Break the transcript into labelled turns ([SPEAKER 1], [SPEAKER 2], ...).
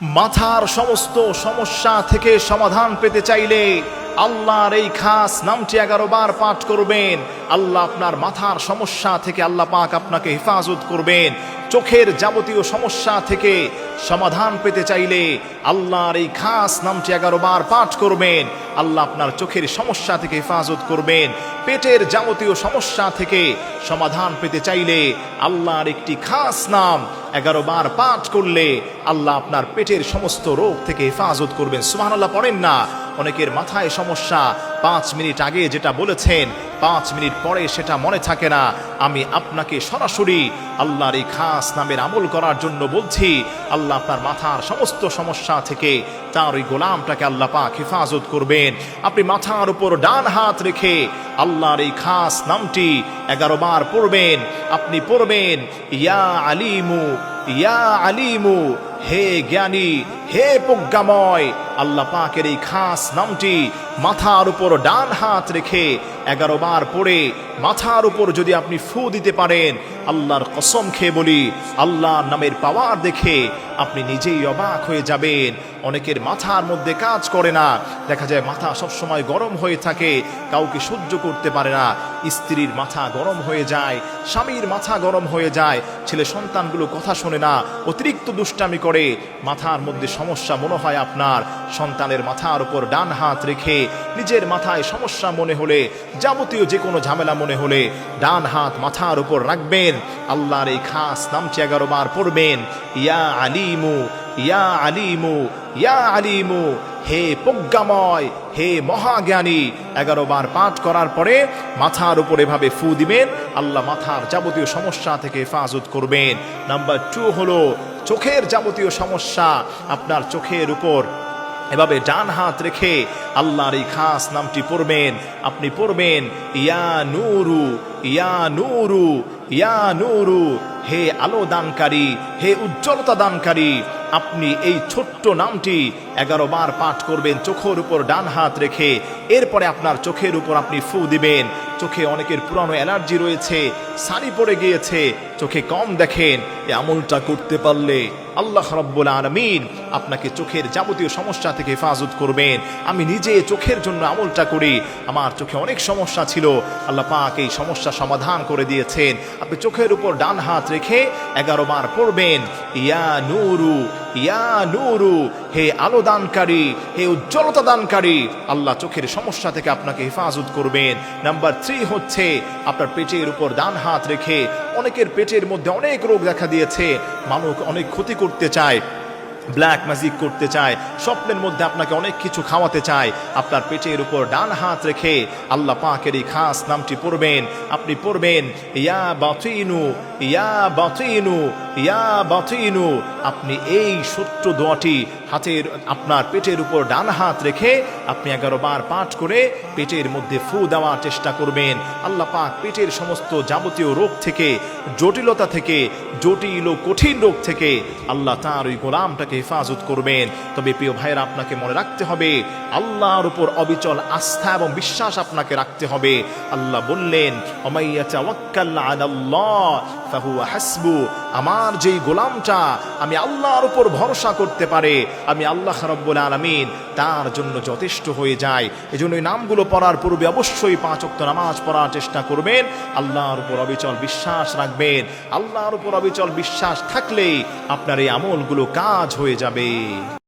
[SPEAKER 1] মাথার সমস্ত সমস্যা থেকে সমাধান পেতে চাইলে আল্লাহর এই খাস নামটি 11 বার পাঠ করবেন। আল্লাহ আপনার মাথার সমস্যা থেকে আল্লাহ পাক আপনাকে হেফাজত করবেন। চোখের যাবতীয় সমস্যা থেকে সমাধান পেতে চাইলে আল্লাহর এই খাস নামটি 11 বার পাঠ করবেন। আল্লাহ আপনার চোখের সমস্যা থেকে হেফাজত করবেন। পেটের যাবতীয় সমস্যা থেকে সমাধান পেতে চাইলে আল্লাহর একটি খাস নাম 11 বার পাঠ করলে আল্লাহ আপনার পেটের সমস্ত রোগ থেকে হেফাজত করবেন। সুবহানাল্লাহ পড়েন না? অনেকের মাথায় সমস্যা, 5 মিনিট আগে যেটা বলেছেন 5 মিনিট পরে সেটা মনে থাকে না। আমি আপনাকে সরাসরি আল্লাহর এই খাস নামের আমল করার জন্য বলছি। আল্লাহ আপনার মাথার সমস্ত সমস্যা থেকে তার ওই গোলামটাকে আল্লাহ পাক হেফাজত করবেন। আপনি মাথার উপর ডান হাত রেখে আল্লাহর এই খাস নামটি 11 বার পড়বেন। আপনি পড়বেন, ইয়া আলিমু, ইয়া আলিমু, হে জ্ঞানী, হে প্রজ্ঞাময়। আল্লাহ পাকের এই খাস নামটি মাথার উপর ডান হাত রেখে 11 বার পড়ে মাথার উপর যদি আপনি ফু দিতে পারেন, আল্লাহর কসম খেয়ে বলি, আল্লাহর নামের পাওয়ার দেখে আপনি নিজেই অবাক হয়ে যাবেন। অনেকের মাথার মধ্যে কাজ করে না, দেখা যায় মাথা সবসময় গরম হয়ে থাকে, কাউকে সহ্য করতে পারে না। স্ত্রীর মাথা গরম হয়ে যায়, স্বামীর মাথা গরম হয়ে যায়, ছেলে সন্তানগুলো কথা শোনে না, অতিরিক্ত দুষ্টামি করে। মাথার মধ্যে সমস্যা মনে হয় আপনার, সন্তানের মাথার উপর ডান হাত রেখে নিজের মাথায় সমস্যা মনে হলে, যাবতীয় যে কোনো ঝামেলা মনে হলে ডান হাত মাথার উপর রাখবেন। আল্লাহর এই খাস নামটি 11 বার পড়বেন, ইয়া আলিমু, ইয়া আলিমু, ইয়া আলিমু, হে প্রজ্ঞাময়, হে মহাজ্ঞানী। 11 বার পাঠ করার পরে মাথার উপর এভাবে ফু দিবেন, আল্লাহ মাথার যাবতীয় সমস্যা থেকে হেফাজত করবেন। নাম্বার 2 হলো চোখের যাবতীয় সমস্যা। আপনার চোখের উপর এভাবে ডান হাত রেখে আল্লাহর এই খাস নামটি পড়বেন। আপনি পড়বেন, ইয়া নূরু, ইয়া নূরু, ইয়া নূরু, হে আলো দানকারী, হে উজ্জ্বলতা দানকারী। আপনি এই ছোট্ট নামটি 11 বার পাঠ করবেন চোখের উপর ডান হাত রেখে। এরপরে আপনার চোখের উপর আপনি ফু দিবেন। চোখে অনেকের পুরানো অ্যালার্জি রয়েছে, সানি পড়ে গিয়েছে, চোখে কম দেখেন। এই আমলটা করতে পারলে আল্লাহ রাব্বুল আলামিন আপনাকে চোখের যাবতীয় সমস্যা থেকে হেফাজত করবেন। আমি নিজে চোখের জন্য আমলটা করি, আমার চোখে অনেক সমস্যা ছিল, আল্লাহ পাক এই সমস্যা সমাধান করে দিয়েছেন। আপনি চোখের উপর ডান হাত রেখে 11 বার পড়বেন, ইয়া নূরু, ইয়া নূরু, হে আলো দানকারী, হে উজ্জ্বলতা দানকারী। আল্লাহ চোখের সমস্যা থেকে আপনাকে হেফাজত করবেন। নাম্বার 3 হচ্ছে আপনার পেটের উপর ডান হাত রেখে, অনেকের পেটের মধ্যে অনেক রোগ দেখা দিয়েছে, মানুষ অনেক ক্ষতি করতে চায়, ব্ল্যাক ম্যাজিক করতে চায়, স্বপ্নের মধ্যে আপনাকে অনেক কিছু খাওয়াতে চায়। আপনার পেটের উপর ডান হাত রেখে আল্লাহ পাকের এই খাস নামটি পড়বেন। আপনি পড়বেন, ইয়া বাতিনু, ইয়া বাতিনু, ইয়া বাতিনু। আপনি এই সত্য দোয়াটি হাতের আপনার পেটের উপর ডান হাত রেখে আপনি 11 বার পাঠ করে পেটের মধ্যে ফু দেওয়ার চেষ্টা করবেন। আল্লাহ পাক পেটের সমস্ত যাবতীয় রোগ থেকে, জটিলতা থেকে, জটিল ও কঠিন রোগ থেকে আল্লাহ তার ওই গোলামটাকে হেফাজত করবেন। তবে প্রিয় ভাইরা, আপনাকে মনে রাখতে হবে আল্লাহর উপর অবিচল আস্থা এবং বিশ্বাস আপনাকে রাখতে হবে। আল্লাহ বললেন, ওমাইয়া তাওয়াক্কাল আলাল্লাহ ফাহুয়া হাসবু। আমার যেই গোলামটা আমি আল্লাহর উপর ভরসা করতে পারে, আমি আল্লাহ রাব্বুল আলামিন তার জন্য যথেষ্ট হয়ে যায়। এজন্য এই নামগুলো পড়ার পূর্বে অবশ্যই 5 ওয়াক্ত নামাজ পড়ার চেষ্টা করবেন। আল্লাহর উপর অবিচল বিশ্বাস রাখবেন। আল্লাহর উপর অবিচল বিশ্বাস থাকলেই আপনার এই আমলগুলো কাজ হয়ে যাবে।